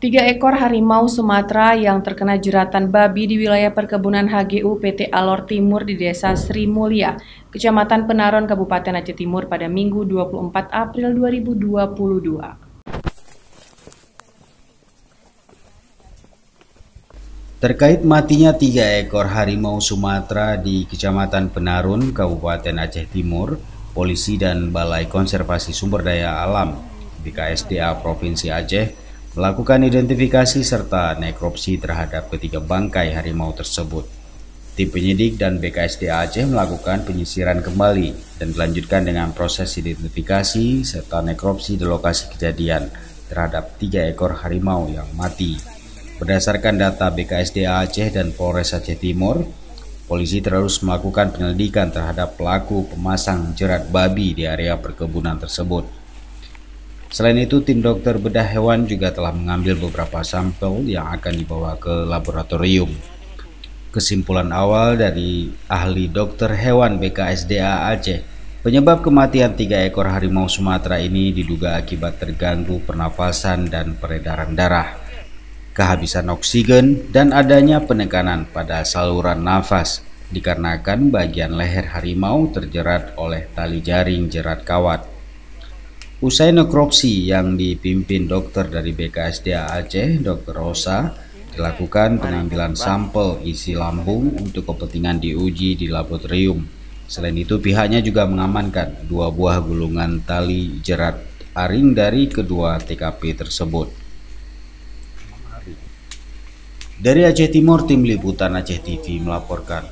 3 ekor harimau Sumatera yang terkena jeratan babi di wilayah perkebunan HGU PT Alor Timur di Desa Sri Mulia, Kecamatan Penaron, Kabupaten Aceh Timur pada Minggu 24 April 2022. Terkait matinya 3 ekor harimau Sumatera di Kecamatan Penarun, Kabupaten Aceh Timur, Polisi dan Balai Konservasi Sumber Daya Alam BKSDA Provinsi Aceh melakukan identifikasi serta nekropsi terhadap ketiga bangkai harimau tersebut. Tim penyidik dan BKSDA Aceh melakukan penyisiran kembali dan dilanjutkan dengan proses identifikasi serta nekropsi di lokasi kejadian terhadap 3 ekor harimau yang mati. Berdasarkan data BKSDA Aceh dan Polres Aceh Timur, polisi terus melakukan penyelidikan terhadap pelaku pemasang jerat babi di area perkebunan tersebut. Selain itu, tim dokter bedah hewan juga telah mengambil beberapa sampel yang akan dibawa ke laboratorium. Kesimpulan awal dari ahli dokter hewan BKSDA Aceh, penyebab kematian 3 ekor harimau Sumatera ini diduga akibat terganggu pernafasan dan peredaran darah, kehabisan oksigen, dan adanya penekanan pada saluran nafas dikarenakan bagian leher harimau terjerat oleh tali jaring jerat kawat. Usai nekropsi yang dipimpin dokter dari BKSDA Aceh, Dr. Rosa, dilakukan pengambilan sampel isi lambung untuk kepentingan diuji di laboratorium. Selain itu, pihaknya juga mengamankan 2 buah gulungan tali jerat aring dari kedua TKP tersebut. Dari Aceh Timur, Tim Liputan Aceh TV melaporkan.